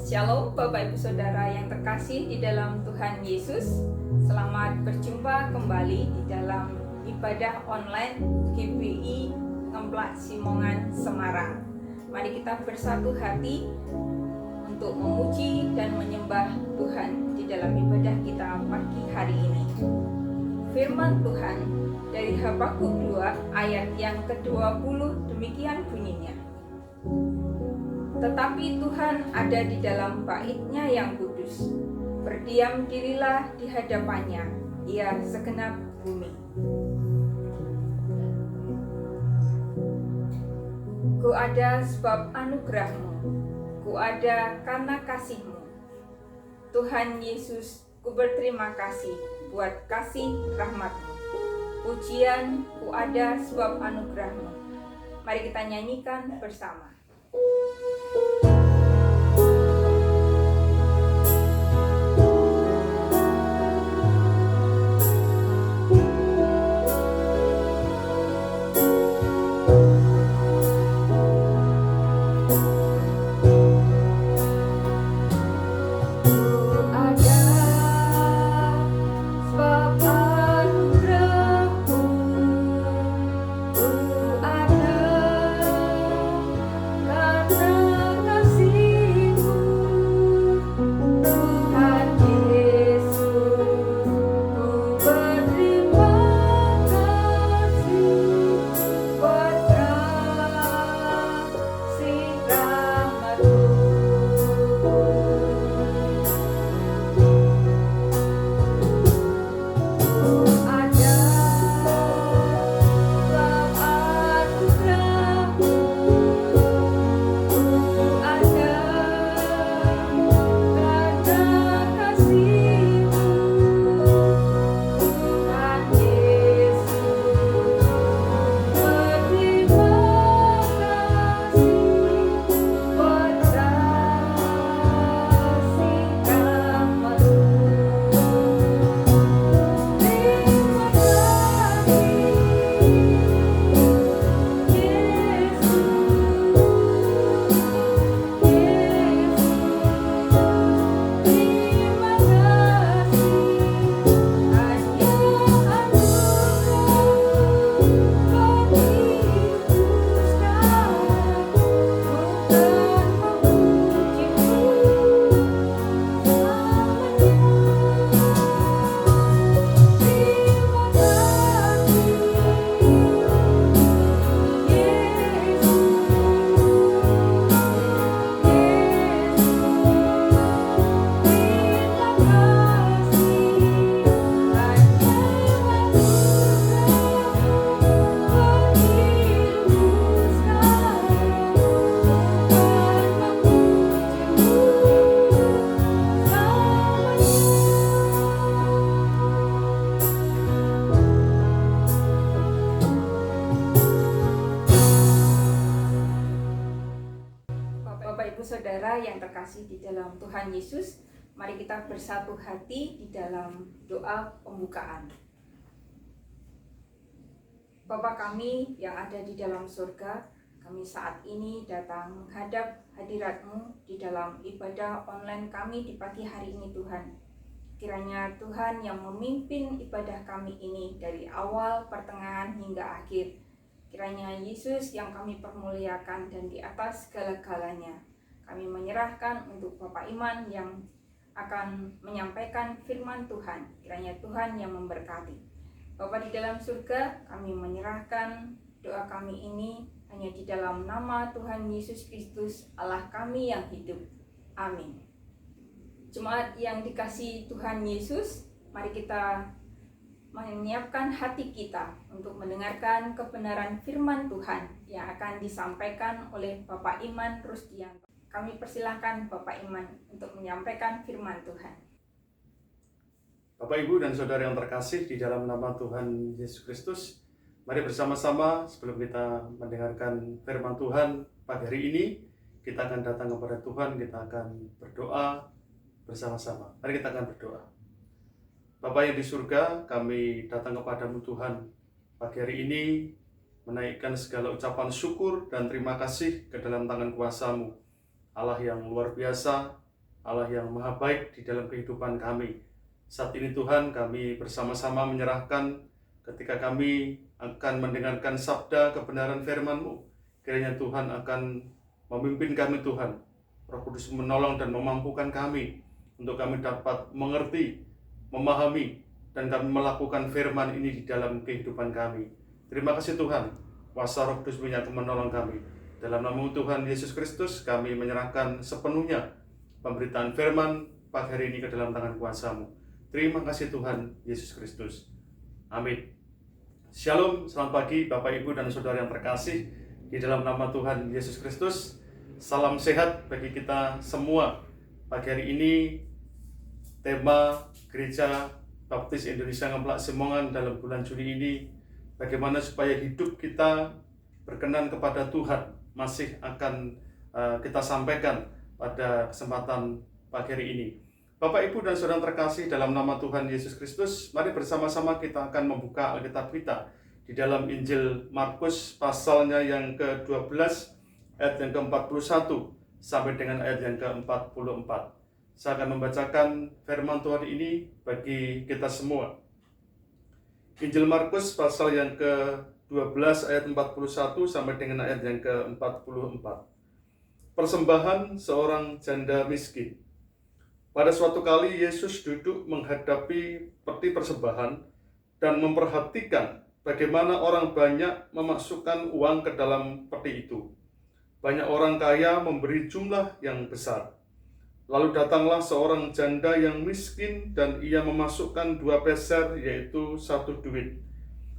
Shalom Bapak Ibu Saudara yang terkasih di dalam Tuhan Yesus. Selamat berjumpa kembali di dalam ibadah online GBI Ngemplak Simongan Semarang. Mari kita bersatu hati untuk memuji dan menyembah Tuhan di dalam ibadah kita pagi hari ini. Firman Tuhan dari Habakuk 2 ayat yang ke-20 demikian bunyinya. Tetapi Tuhan ada di dalam bait-Nya yang kudus. Berdiam dirilah di hadapannya, ia segenap bumi. Ku ada sebab anugerah-Mu, ku ada karena kasih-Mu. Tuhan Yesus, ku berterima kasih buat kasih rahmat-Mu. Pujian, ku ada sebab anugerah-Mu. Mari kita nyanyikan bersama. Saudara yang terkasih di dalam Tuhan Yesus, mari kita bersatu hati di dalam doa pembukaan. Bapa kami yang ada di dalam surga, kami saat ini datang menghadap hadirat-Mu di dalam ibadah online kami di pagi hari ini Tuhan. Kiranya Tuhan yang memimpin ibadah kami ini dari awal, pertengahan hingga akhir. Kiranya Yesus yang kami permuliakan dan di atas segala-galanya. Kami menyerahkan untuk Bapak Iman yang akan menyampaikan firman Tuhan. Kiranya Tuhan yang memberkati. Bapa di dalam surga, kami menyerahkan doa kami ini hanya di dalam nama Tuhan Yesus Kristus, Allah kami yang hidup. Amin. Jemaat yang dikasihi Tuhan Yesus, mari kita menyiapkan hati kita untuk mendengarkan kebenaran firman Tuhan yang akan disampaikan oleh Bapak Iman Rusdianto. Kami persilahkan Bapak Iman untuk menyampaikan firman Tuhan. Bapak, Ibu, dan Saudara yang terkasih di dalam nama Tuhan Yesus Kristus, mari bersama-sama sebelum kita mendengarkan firman Tuhan pagi hari ini, kita akan datang kepada Tuhan, kita akan berdoa bersama-sama. Mari kita akan berdoa. Bapa yang di surga, kami datang kepadamu Tuhan pagi hari ini, menaikkan segala ucapan syukur dan terima kasih ke dalam tangan kuasa-Mu. Allah yang luar biasa, Allah yang maha baik di dalam kehidupan kami. Saat ini Tuhan, kami bersama-sama menyerahkan ketika kami akan mendengarkan sabda kebenaran firman-Mu. Kiranya Tuhan akan memimpin kami Tuhan. Roh Kudus menolong dan memampukan kami untuk kami dapat mengerti, memahami, dan kami melakukan firman ini di dalam kehidupan kami. Terima kasih Tuhan, kuasa Roh Kudus akan menolong kami. Dalam nama Tuhan Yesus Kristus, kami menyerahkan sepenuhnya pemberitaan firman pagi hari ini ke dalam tangan kuasa-Mu. Terima kasih Tuhan Yesus Kristus. Amin. Shalom, selamat pagi Bapak, Ibu, dan Saudara yang terkasih di dalam nama Tuhan Yesus Kristus. Salam sehat bagi kita semua. Pagi hari ini tema Gereja Baptis Indonesia Ngemplak Simongan dalam bulan Juli ini, bagaimana supaya hidup kita berkenan kepada Tuhan, masih akan kita sampaikan pada kesempatan pagi hari ini. Bapak, Ibu, dan Saudara terkasih dalam nama Tuhan Yesus Kristus, mari bersama-sama kita akan membuka Alkitab kita di dalam Injil Markus pasalnya yang ke-12 ayat yang ke-41 sampai dengan ayat yang ke-44. Saya akan membacakan firman Tuhan ini bagi kita semua. Injil Markus pasal yang ke-12 ayat 41 sampai dengan ayat yang ke-44. Persembahan seorang janda miskin. Pada suatu kali Yesus duduk menghadapi peti persembahan dan memperhatikan bagaimana orang banyak memasukkan uang ke dalam peti itu. Banyak orang kaya memberi jumlah yang besar. Lalu datanglah seorang janda yang miskin dan ia memasukkan 2 peser, yaitu 1 duit.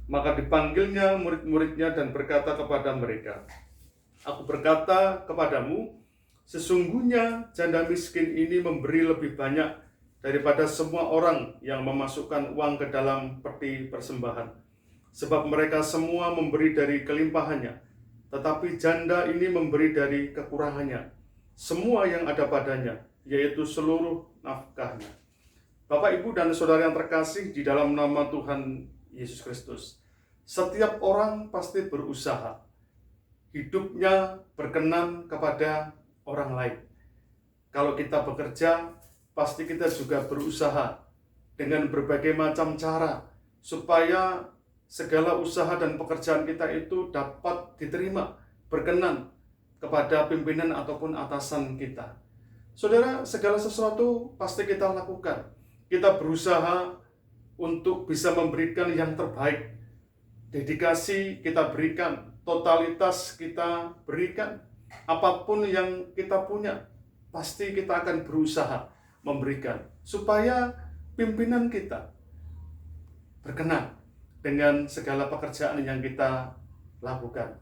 Maka dipanggilnya murid-muridnya dan berkata kepada mereka, "Aku berkata kepadamu, sesungguhnya janda miskin ini memberi lebih banyak daripada semua orang yang memasukkan uang ke dalam peti persembahan. Sebab mereka semua memberi dari kelimpahannya, tetapi janda ini memberi dari kekurangannya, semua yang ada padanya, yaitu seluruh nafkahnya." Bapak, Ibu, dan Saudara yang terkasih di dalam nama Tuhan Yesus Kristus, setiap orang pasti berusaha hidupnya berkenan kepada orang lain. Kalau kita bekerja, pasti kita juga berusaha dengan berbagai macam cara supaya segala usaha dan pekerjaan kita itu dapat diterima, berkenan kepada pimpinan ataupun atasan kita. Saudara, segala sesuatu pasti kita lakukan. Kita berusaha untuk bisa memberikan yang terbaik. Dedikasi kita berikan, totalitas kita berikan. Apapun yang kita punya, pasti kita akan berusaha memberikan supaya pimpinan kita berkenan dengan segala pekerjaan yang kita lakukan.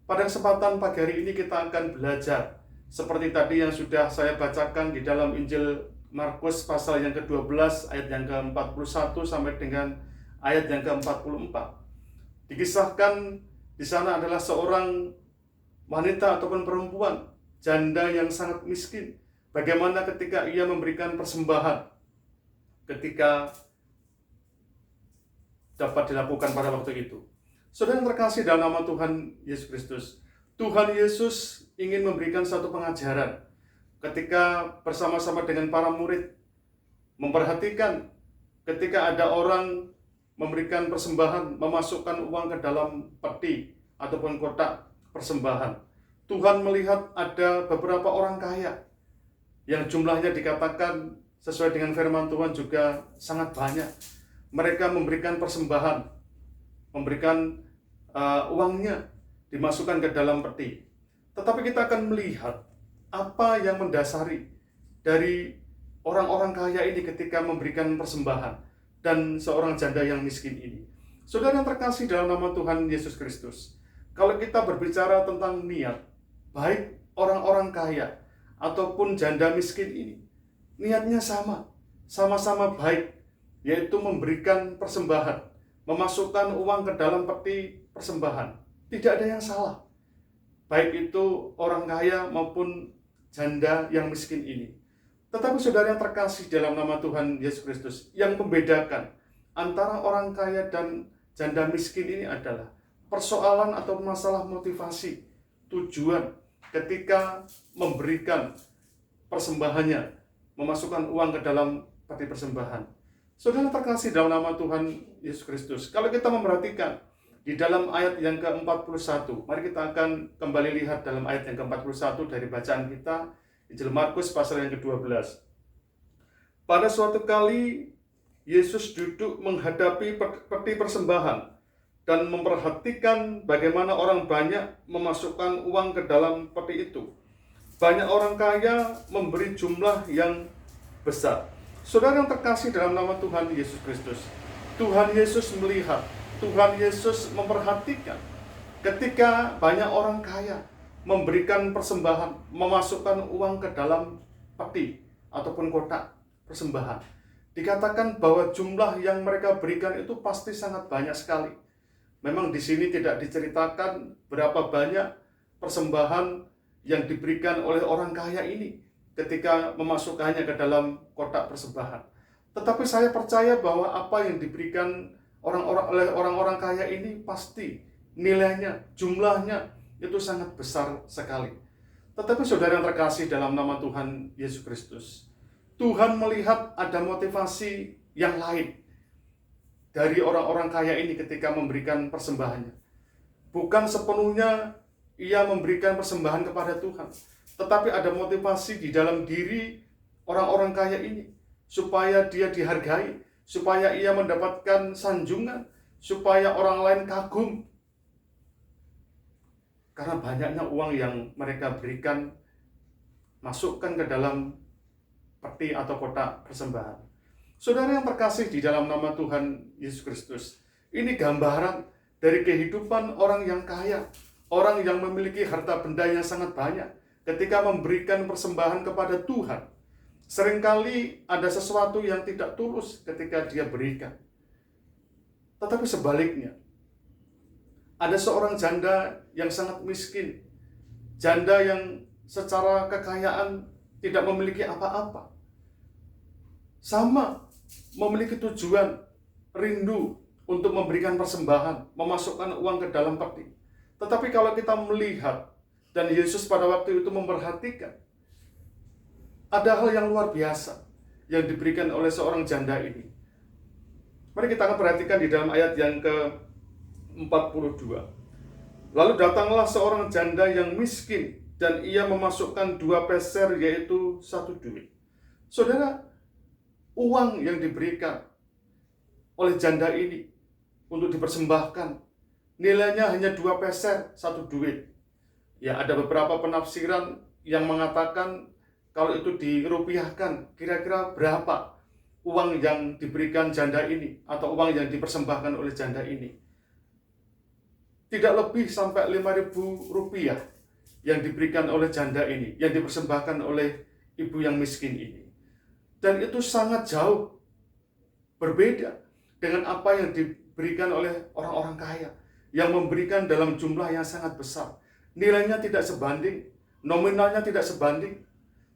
Pada kesempatan pagi hari ini kita akan belajar seperti tadi yang sudah saya bacakan di dalam Injil Markus pasal yang ke-12 ayat yang ke-41 sampai dengan ayat yang ke-44. Dikisahkan di sana adalah seorang wanita ataupun perempuan janda yang sangat miskin. Bagaimana ketika ia memberikan persembahan ketika dapat dilakukan pada waktu itu. Saudara yang terkasih dalam nama Tuhan Yesus Kristus, Tuhan Yesus ingin memberikan satu pengajaran ketika bersama-sama dengan para murid, memperhatikan ketika ada orang memberikan persembahan, memasukkan uang ke dalam peti ataupun kotak persembahan. Tuhan melihat ada beberapa orang kaya yang jumlahnya dikatakan sesuai dengan firman Tuhan juga sangat banyak. Mereka memberikan persembahan, memberikan uangnya dimasukkan ke dalam peti. Tetapi kita akan melihat apa yang mendasari dari orang-orang kaya ini ketika memberikan persembahan dan seorang janda yang miskin ini. Saudara yang terkasih dalam nama Tuhan Yesus Kristus, kalau kita berbicara tentang niat, baik orang-orang kaya ataupun janda miskin ini, niatnya sama-sama baik, yaitu memberikan persembahan, memasukkan uang ke dalam peti persembahan. Tidak ada yang salah, baik itu orang kaya maupun janda yang miskin ini. Tetapi saudara yang terkasih dalam nama Tuhan Yesus Kristus, yang membedakan antara orang kaya dan janda miskin ini adalah persoalan atau masalah motivasi, tujuan ketika memberikan persembahannya, memasukkan uang ke dalam peti persembahan. Saudara terkasih dalam nama Tuhan Yesus Kristus, kalau kita memperhatikan di dalam ayat yang ke-41, mari kita akan kembali lihat dalam ayat yang ke-41 dari bacaan kita, Injil Markus pasal yang ke-12. Pada suatu kali, Yesus duduk menghadapi peti persembahan dan memperhatikan bagaimana orang banyak memasukkan uang ke dalam peti itu. Banyak orang kaya memberi jumlah yang besar. Saudara yang terkasih dalam nama Tuhan Yesus Kristus, Tuhan Yesus melihat, Tuhan Yesus memperhatikan ketika banyak orang kaya memberikan persembahan, memasukkan uang ke dalam peti ataupun kotak persembahan. Dikatakan bahwa jumlah yang mereka berikan itu pasti sangat banyak sekali. Memang di sini tidak diceritakan berapa banyak persembahan yang diberikan oleh orang kaya ini ketika memasukkannya ke dalam kotak persembahan. Tetapi saya percaya bahwa apa yang diberikan oleh orang-orang kaya ini pasti nilainya, jumlahnya itu sangat besar sekali. Tetapi saudara yang terkasih dalam nama Tuhan Yesus Kristus, Tuhan melihat ada motivasi yang lain dari orang-orang kaya ini ketika memberikan persembahannya. Bukan sepenuhnya ia memberikan persembahan kepada Tuhan, tetapi ada motivasi di dalam diri orang-orang kaya ini supaya dia dihargai, supaya ia mendapatkan sanjungan, supaya orang lain kagum karena banyaknya uang yang mereka berikan, masukkan ke dalam peti atau kotak persembahan. Saudara yang terkasih di dalam nama Tuhan Yesus Kristus, ini gambaran dari kehidupan orang yang kaya, orang yang memiliki harta benda yang sangat banyak. Ketika memberikan persembahan kepada Tuhan, seringkali ada sesuatu yang tidak tulus ketika dia berikan. Tetapi sebaliknya, ada seorang janda yang sangat miskin, janda yang secara kekayaan tidak memiliki apa-apa, sama memiliki tujuan, rindu untuk memberikan persembahan, memasukkan uang ke dalam peti. Tetapi kalau kita melihat, dan Yesus pada waktu itu memperhatikan, ada hal yang luar biasa yang diberikan oleh seorang janda ini. Mari kita akan perhatikan di dalam ayat yang ke-42. Lalu datanglah seorang janda yang miskin, dan ia memasukkan 2 peser, yaitu 1 duit. Saudara, uang yang diberikan oleh janda ini untuk dipersembahkan, nilainya hanya 2 peser, 1 duit. Ya, ada beberapa penafsiran yang mengatakan kalau itu dirupiahkan, kira-kira berapa uang yang diberikan janda ini atau uang yang dipersembahkan oleh janda ini. Tidak lebih sampai 5.000 rupiah yang diberikan oleh janda ini, yang dipersembahkan oleh ibu yang miskin ini. Dan itu sangat jauh berbeda dengan apa yang diberikan oleh orang-orang kaya, yang memberikan dalam jumlah yang sangat besar. Nilainya tidak sebanding, nominalnya tidak sebanding.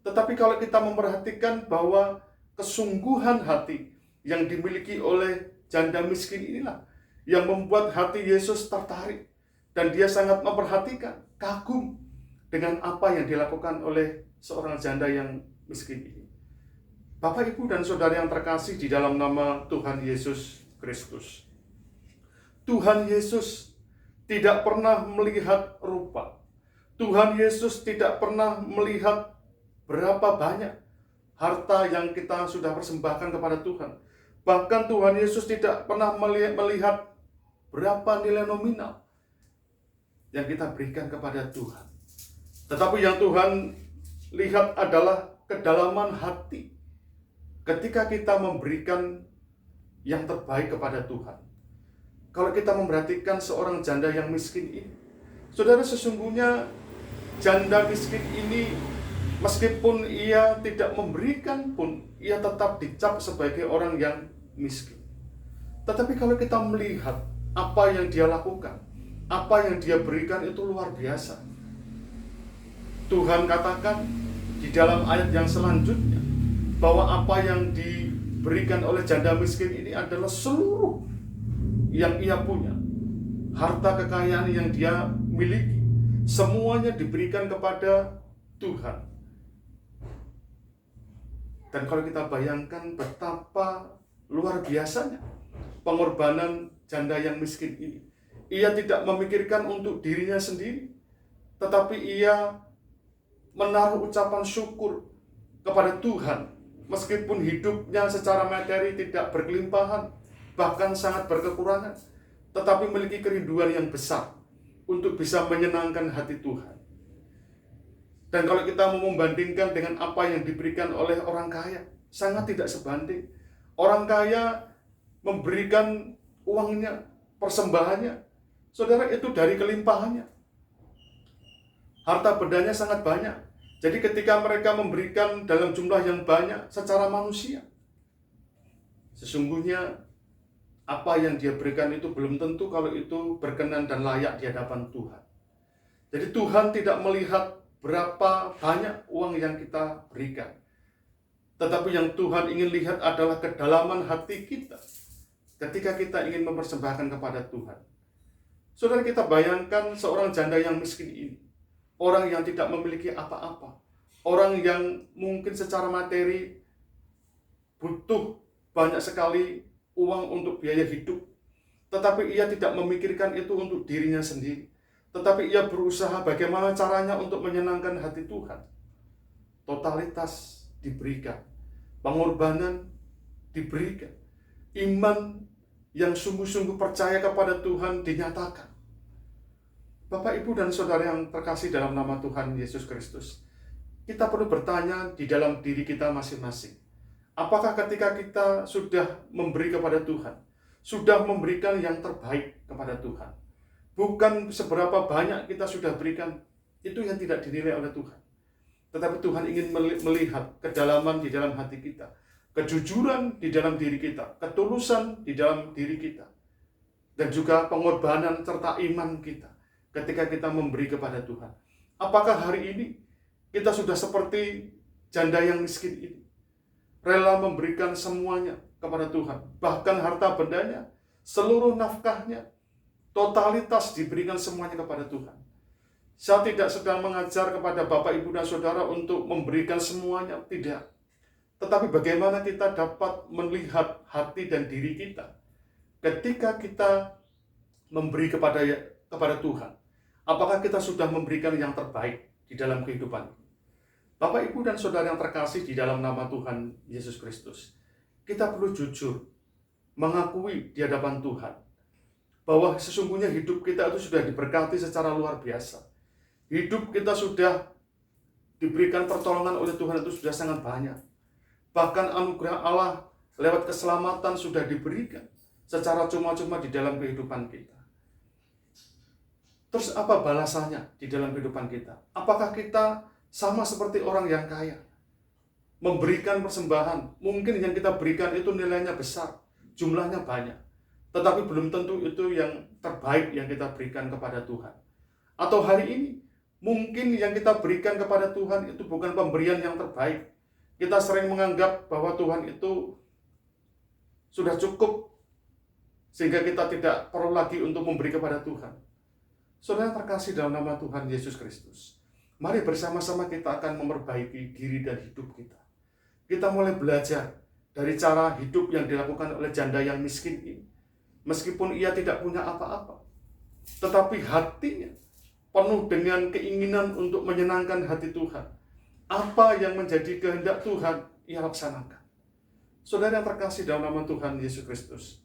Tetapi kalau kita memperhatikan bahwa kesungguhan hati yang dimiliki oleh janda miskin inilah yang membuat hati Yesus tertarik. Dan dia sangat memperhatikan, kagum dengan apa yang dilakukan oleh seorang janda yang miskin ini. Bapak, Ibu, dan Saudara yang terkasih di dalam nama Tuhan Yesus Kristus, Tuhan Yesus tidak pernah melihat rupa. Tuhan Yesus tidak pernah melihat berapa banyak harta yang kita sudah persembahkan kepada Tuhan. Bahkan Tuhan Yesus tidak pernah melihat berapa nilai nominal yang kita berikan kepada Tuhan. Tetapi yang Tuhan lihat adalah kedalaman hati ketika kita memberikan yang terbaik kepada Tuhan. Kalau kita memperhatikan seorang janda yang miskin ini, saudara, sesungguhnya janda miskin ini, meskipun ia tidak memberikan pun, ia tetap dicap sebagai orang yang miskin. Tetapi kalau kita melihat apa yang dia lakukan, apa yang dia berikan, itu luar biasa. Tuhan katakan di dalam ayat yang selanjutnya bahwa apa yang diberikan oleh janda miskin ini adalah seluruh yang ia punya, harta kekayaan yang dia miliki, semuanya diberikan kepada Tuhan. Dan kalau kita bayangkan betapa luar biasanya pengorbanan janda yang miskin ini. Ia tidak memikirkan untuk dirinya sendiri, tetapi ia menaruh ucapan syukur kepada Tuhan. Meskipun hidupnya secara materi tidak berkelimpahan, bahkan sangat berkekurangan, tetapi memiliki kerinduan yang besar untuk bisa menyenangkan hati Tuhan. Dan kalau kita mau membandingkan dengan apa yang diberikan oleh orang kaya, sangat tidak sebanding. Orang kaya memberikan uangnya, persembahannya, saudara, itu dari kelimpahannya. Harta bendanya sangat banyak. Jadi ketika mereka memberikan dalam jumlah yang banyak secara manusia, sesungguhnya apa yang dia berikan itu belum tentu kalau itu berkenan dan layak di hadapan Tuhan. Jadi Tuhan tidak melihat berapa banyak uang yang kita berikan, tetapi yang Tuhan ingin lihat adalah kedalaman hati kita ketika kita ingin mempersembahkan kepada Tuhan. Saudara, kita bayangkan seorang janda yang miskin ini, orang yang tidak memiliki apa-apa, orang yang mungkin secara materi butuh banyak sekali uang untuk biaya hidup, tetapi ia tidak memikirkan itu untuk dirinya sendiri, tetapi ia berusaha bagaimana caranya untuk menyenangkan hati Tuhan. Totalitas diberikan, pengorbanan diberikan, iman yang sungguh-sungguh percaya kepada Tuhan dinyatakan. Bapak, Ibu, dan Saudara yang terkasih dalam nama Tuhan Yesus Kristus, kita perlu bertanya di dalam diri kita masing-masing. Apakah ketika kita sudah memberi kepada Tuhan, sudah memberikan yang terbaik kepada Tuhan? Bukan seberapa banyak kita sudah berikan, itu yang tidak dinilai oleh Tuhan. Tetapi Tuhan ingin melihat kedalaman di dalam hati kita, kejujuran di dalam diri kita, ketulusan di dalam diri kita, dan juga pengorbanan serta iman kita ketika kita memberi kepada Tuhan. Apakah hari ini kita sudah seperti janda yang miskin ini, rela memberikan semuanya kepada Tuhan, bahkan harta bendanya, seluruh nafkahnya, totalitas diberikan semuanya kepada Tuhan? Saya tidak sedang mengajar kepada Bapak, Ibu, dan Saudara untuk memberikan semuanya, tidak. Tetapi bagaimana kita dapat melihat hati dan diri kita ketika kita memberi kepada Tuhan. Apakah kita sudah memberikan yang terbaik di dalam kehidupan? Bapak, Ibu, dan Saudara yang terkasih di dalam nama Tuhan Yesus Kristus, kita perlu jujur mengakui di hadapan Tuhan bahwa sesungguhnya hidup kita itu sudah diberkati secara luar biasa. Hidup kita sudah diberikan pertolongan oleh Tuhan itu sudah sangat banyak. Bahkan anugerah Allah lewat keselamatan sudah diberikan secara cuma-cuma di dalam kehidupan kita. Terus apa balasannya di dalam kehidupan kita? Apakah kita sama seperti orang yang kaya? Memberikan persembahan, mungkin yang kita berikan itu nilainya besar, jumlahnya banyak, tetapi belum tentu itu yang terbaik yang kita berikan kepada Tuhan. Atau hari ini, mungkin yang kita berikan kepada Tuhan itu bukan pemberian yang terbaik. Kita sering menganggap bahwa Tuhan itu sudah cukup, sehingga kita tidak perlu lagi untuk memberi kepada Tuhan. Saudara terkasih dalam nama Tuhan Yesus Kristus, mari bersama-sama kita akan memperbaiki diri dan hidup kita. Kita mulai belajar dari cara hidup yang dilakukan oleh janda yang miskin ini. Meskipun ia tidak punya apa-apa, tetapi hatinya penuh dengan keinginan untuk menyenangkan hati Tuhan. Apa yang menjadi kehendak Tuhan, ia laksanakan. Saudara yang terkasih dalam nama Tuhan Yesus Kristus,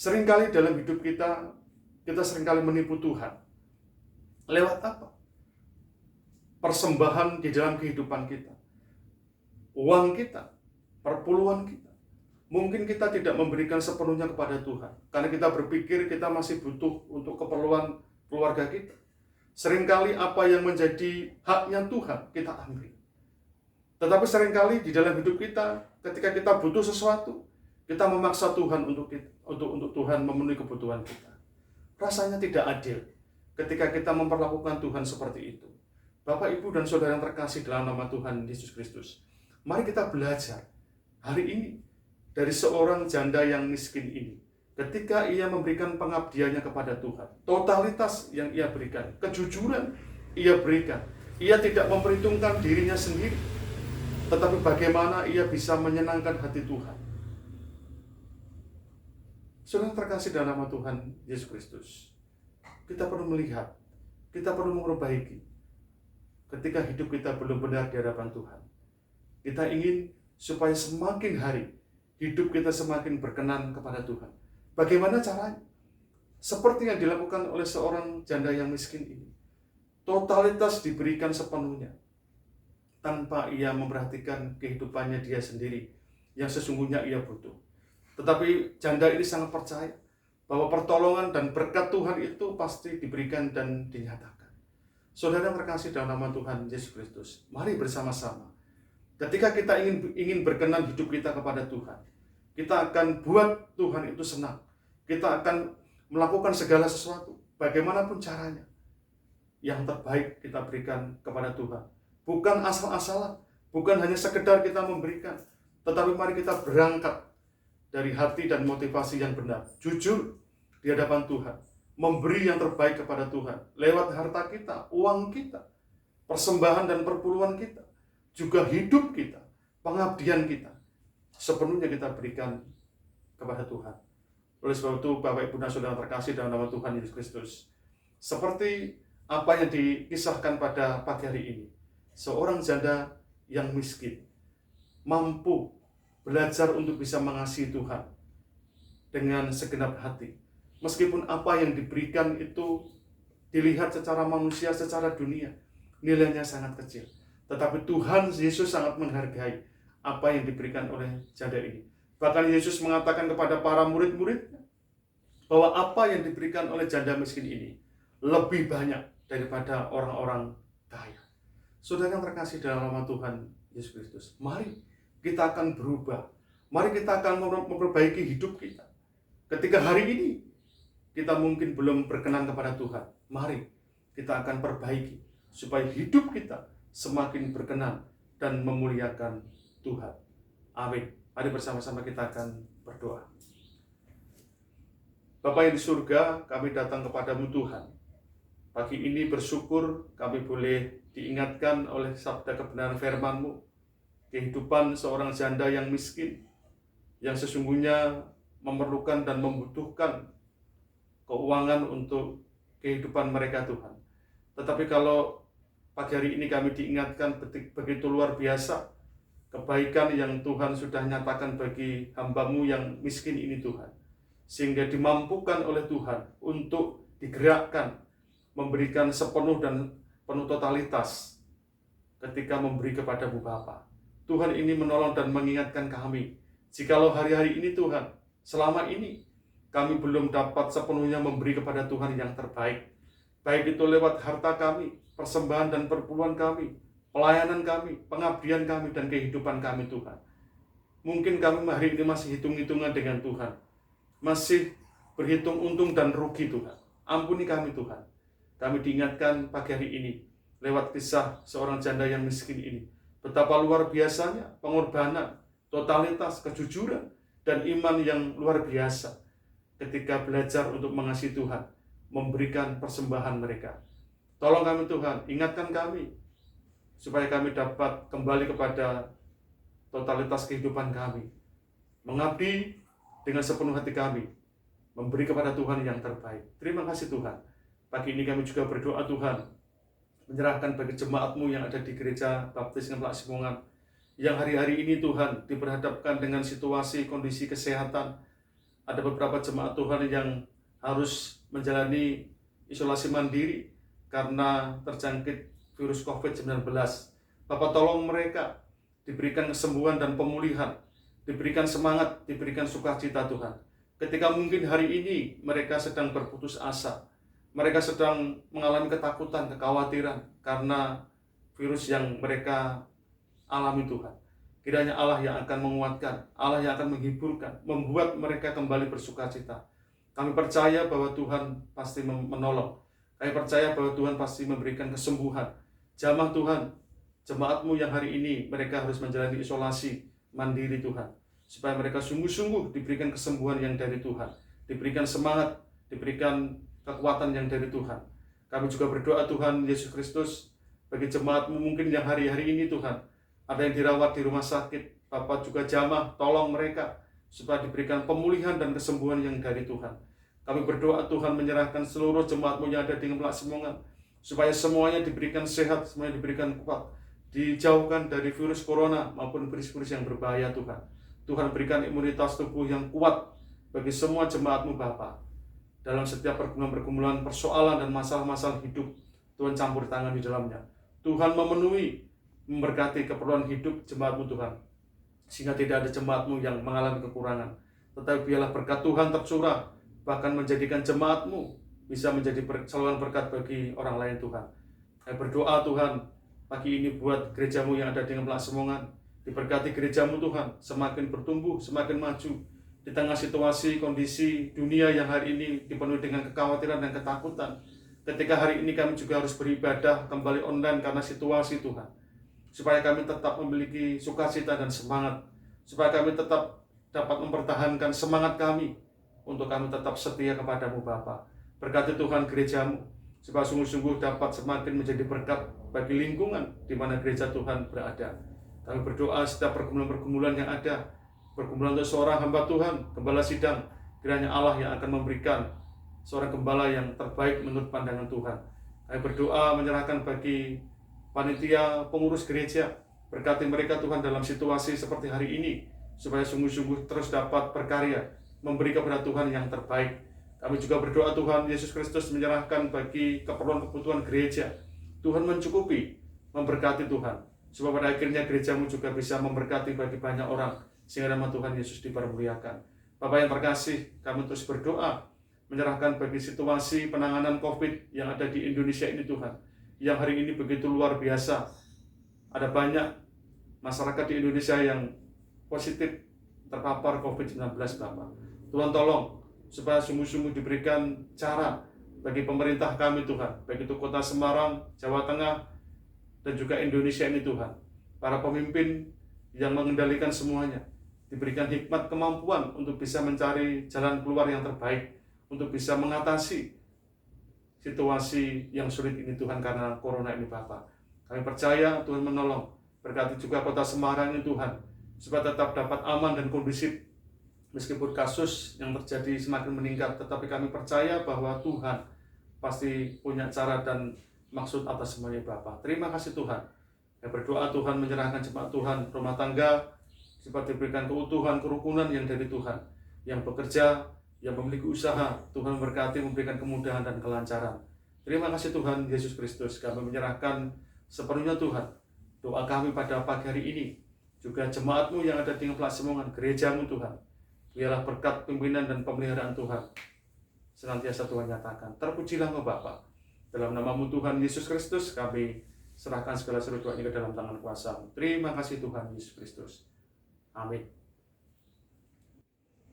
seringkali dalam hidup kita seringkali menipu Tuhan. Lewat apa? Persembahan di dalam kehidupan kita, uang kita, perpuluhan kita. Mungkin kita tidak memberikan sepenuhnya kepada Tuhan, karena kita berpikir kita masih butuh untuk keperluan keluarga kita. Seringkali apa yang menjadi haknya Tuhan, kita ambil. Tetapi seringkali di dalam hidup kita, ketika kita butuh sesuatu, kita memaksa Tuhan untuk Tuhan memenuhi kebutuhan kita. Rasanya tidak adil ketika kita memperlakukan Tuhan seperti itu. Bapak, Ibu, dan Saudara yang terkasih dalam nama Tuhan Yesus Kristus, mari kita belajar hari ini dari seorang janda yang miskin ini. Ketika ia memberikan pengabdiannya kepada Tuhan, totalitas yang ia berikan, kejujuran ia berikan. Ia tidak memperhitungkan dirinya sendiri, tetapi bagaimana ia bisa menyenangkan hati Tuhan. Saudara terkasih dalam nama Tuhan Yesus Kristus, kita perlu melihat, kita perlu memperbaiki ketika hidup kita belum benar di hadapan Tuhan. Kita ingin supaya semakin hari hidup kita semakin berkenan kepada Tuhan. Bagaimana caranya? Seperti yang dilakukan oleh seorang janda yang miskin ini. Totalitas diberikan sepenuhnya, tanpa ia memperhatikan kehidupannya dia sendiri, yang sesungguhnya ia butuh. Tetapi janda ini sangat percaya bahwa pertolongan dan berkat Tuhan itu pasti diberikan dan dinyatakan. Saudara terkasih dalam nama Tuhan Yesus Kristus, mari bersama-sama. Ketika kita ingin berkenan hidup kita kepada Tuhan, kita akan buat Tuhan itu senang. Kita akan melakukan segala sesuatu, bagaimanapun caranya, yang terbaik kita berikan kepada Tuhan. Bukan asal-asalan, bukan hanya sekedar kita memberikan, tetapi mari kita berangkat dari hati dan motivasi yang benar, jujur di hadapan Tuhan, memberi yang terbaik kepada Tuhan, lewat harta kita, uang kita, persembahan dan perpuluhan kita, juga hidup kita, pengabdian kita, sepenuhnya kita berikan kepada Tuhan. Oleh sebab itu, Bapak Ibu dan Saudara terkasih dalam nama Tuhan Yesus Kristus, seperti apa yang dikisahkan pada pagi hari ini, seorang janda yang miskin mampu belajar untuk bisa mengasihi Tuhan dengan segenap hati. Meskipun apa yang diberikan itu dilihat secara manusia, secara dunia, nilainya sangat kecil. Tetapi Tuhan Yesus sangat menghargai apa yang diberikan oleh janda ini. Bahkan Yesus mengatakan kepada para murid-muridnya bahwa apa yang diberikan oleh janda miskin ini lebih banyak daripada orang-orang kaya. Saudara yang terkasih dalam nama Tuhan Yesus Kristus, mari kita akan berubah. Mari kita akan memperbaiki hidup kita. Ketika hari ini kita mungkin belum berkenan kepada Tuhan, mari kita akan perbaiki supaya hidup kita semakin berkenan dan memuliakan Tuhan. Amin. Mari bersama-sama kita akan berdoa. Bapa yang di surga, kami datang kepadamu Tuhan. Pagi ini bersyukur kami boleh diingatkan oleh sabda kebenaran firman-Mu, kehidupan seorang janda yang miskin, yang sesungguhnya memerlukan dan membutuhkan keuangan untuk kehidupan mereka Tuhan. Tetapi kalau pagi hari ini kami diingatkan begitu luar biasa kebaikan yang Tuhan sudah nyatakan bagi hamba-Mu yang miskin ini Tuhan, sehingga dimampukan oleh Tuhan untuk digerakkan, memberikan sepenuh dan penuh totalitas ketika memberi kepada-Mu Bapa. Tuhan ini menolong dan mengingatkan kami, jikalau hari-hari ini Tuhan, selama ini kami belum dapat sepenuhnya memberi kepada Tuhan yang terbaik, baik itu lewat harta kami, persembahan dan perpuluhan kami, pelayanan kami, pengabdian kami, dan kehidupan kami Tuhan. Mungkin kami hari ini masih hitung-hitungan dengan Tuhan, masih berhitung untung dan rugi Tuhan. Ampuni kami Tuhan. Kami diingatkan pagi hari ini lewat kisah seorang janda yang miskin ini, betapa luar biasanya pengorbanan, totalitas, kejujuran, dan iman yang luar biasa ketika belajar untuk mengasihi Tuhan, memberikan persembahan mereka. Tolong kami Tuhan, ingatkan kami, supaya kami dapat kembali kepada totalitas kehidupan kami, mengabdi dengan sepenuh hati kami, memberi kepada Tuhan yang terbaik. Terima kasih Tuhan. Pagi ini kami juga berdoa Tuhan, menyerahkan bagi jemaat-Mu yang ada di Gereja Baptis Ngemplak Simongan, yang hari-hari ini Tuhan diperhadapkan dengan situasi kondisi kesehatan. Ada beberapa jemaat Tuhan yang harus menjalani isolasi mandiri karena terjangkit virus COVID-19. Bapak tolong mereka, diberikan kesembuhan dan pemulihan, diberikan semangat, diberikan sukacita Tuhan. Ketika mungkin hari ini mereka sedang berputus asa, mereka sedang mengalami ketakutan, kekhawatiran karena virus yang mereka alami Tuhan. Kiranya Allah yang akan menguatkan, Allah yang akan menghiburkan, membuat mereka kembali bersukacita. Kami percaya bahwa Tuhan pasti menolong. Kami percaya bahwa Tuhan pasti memberikan kesembuhan. Jamah Tuhan, jemaat-Mu yang hari ini mereka harus menjalani isolasi mandiri Tuhan, supaya mereka sungguh-sungguh diberikan kesembuhan yang dari Tuhan, diberikan semangat, diberikan kekuatan yang dari Tuhan. Kami juga berdoa Tuhan Yesus Kristus, bagi jemaat-Mu mungkin yang hari-hari ini Tuhan ada yang dirawat di rumah sakit, Bapak juga jamah, tolong mereka supaya diberikan pemulihan dan kesembuhan yang dari Tuhan. Kami berdoa Tuhan menyerahkan seluruh jemaat-Mu yang ada di Ngemplak Semongan, supaya semuanya diberikan sehat, semuanya diberikan kuat, dijauhkan dari virus corona maupun virus-virus yang berbahaya Tuhan. Tuhan berikan imunitas tubuh yang kuat bagi semua jemaat-Mu Bapa. Dalam setiap pergumulan-pergumulan, persoalan dan masalah-masalah hidup, Tuhan campur tangan di dalamnya. Tuhan memenuhi, memberkati keperluan hidup jemaat-Mu Tuhan, sehingga tidak ada jemaat-Mu yang mengalami kekurangan. Tetapi biarlah berkat Tuhan tercurah, bahkan menjadikan jemaat-Mu bisa menjadi saluran berkat bagi orang lain Tuhan. Saya berdoa Tuhan, pagi ini buat gereja-Mu yang ada di Ngemplak Semongan. Diberkati gereja-Mu Tuhan, semakin bertumbuh, semakin maju. Di tengah situasi, kondisi dunia yang hari ini dipenuhi dengan kekhawatiran dan ketakutan. Ketika hari ini kami juga harus beribadah kembali online karena situasi Tuhan. Supaya kami tetap memiliki sukacita dan semangat. Supaya kami tetap dapat mempertahankan semangat kami untuk kami tetap setia kepadamu Bapa. Berkati Tuhan gereja-Mu, supaya sungguh-sungguh dapat semakin menjadi berkat bagi lingkungan di mana gereja Tuhan berada. Kami berdoa setiap pergumulan-pergumulan yang ada, pergumulan untuk seorang hamba Tuhan, gembala sidang, kiranya Allah yang akan memberikan seorang gembala yang terbaik menurut pandangan Tuhan. Kami berdoa menyerahkan bagi panitia pengurus gereja, berkati mereka Tuhan dalam situasi seperti hari ini, supaya sungguh-sungguh terus dapat berkarya, memberi kepada Tuhan yang terbaik. Kami juga berdoa Tuhan Yesus Kristus menyerahkan bagi keperluan-kebutuhan gereja. Tuhan mencukupi, memberkati Tuhan, supaya pada akhirnya gereja-Mu juga bisa memberkati bagi banyak orang, sehingga nama Tuhan Yesus dipermuliakan. Bapak yang terkasih, kami terus berdoa, menyerahkan bagi situasi penanganan COVID yang ada di Indonesia ini Tuhan, yang hari ini begitu luar biasa. Ada banyak masyarakat di Indonesia yang positif terpapar COVID-19 Bapak. Tuhan tolong, supaya sungguh-sungguh diberikan cara bagi pemerintah kami Tuhan, baik itu Kota Semarang, Jawa Tengah, dan juga Indonesia ini Tuhan. Para pemimpin yang mengendalikan semuanya, diberikan hikmat kemampuan untuk bisa mencari jalan keluar yang terbaik, untuk bisa mengatasi situasi yang sulit ini Tuhan karena corona ini Bapak. Kami percaya Tuhan menolong. Berkati juga Kota Semarang ini Tuhan, supaya tetap dapat aman dan kondusif. Meskipun kasus yang terjadi semakin meningkat, tetapi kami percaya bahwa Tuhan pasti punya cara dan maksud atas semuanya Bapak. Terima kasih Tuhan. Saya berdoa Tuhan menyerahkan jemaat Tuhan, rumah tangga, supaya diberikan keutuhan, kerukunan yang dari Tuhan. Yang bekerja, yang memiliki usaha, Tuhan berkati, memberikan kemudahan dan kelancaran. Terima kasih Tuhan Yesus Kristus. Kami menyerahkan sepenuhnya Tuhan doa kami pada pagi hari ini. Juga jemaat-Mu yang ada di Ngemplak Semongan, gereja-Mu Tuhan. Biarlah berkat pimpinan dan pemeliharaan Tuhan senantiasa Tuhan nyatakan. Terpujilah Engkau Bapa. Dalam nama-Mu Tuhan Yesus Kristus, kami serahkan segala seluruh doa ini ke dalam tangan kuasa-Mu. Terima kasih Tuhan Yesus Kristus. Amin.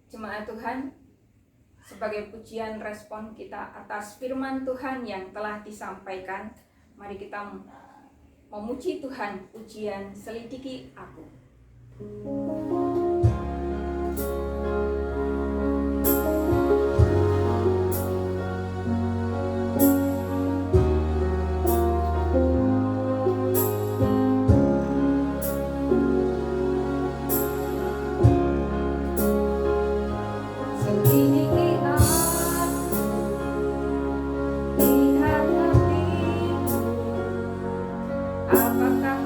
Jemaat Tuhan, sebagai pujian respon kita atas firman Tuhan yang telah disampaikan, mari kita memuji Tuhan, pujian selidiki aku. Apakah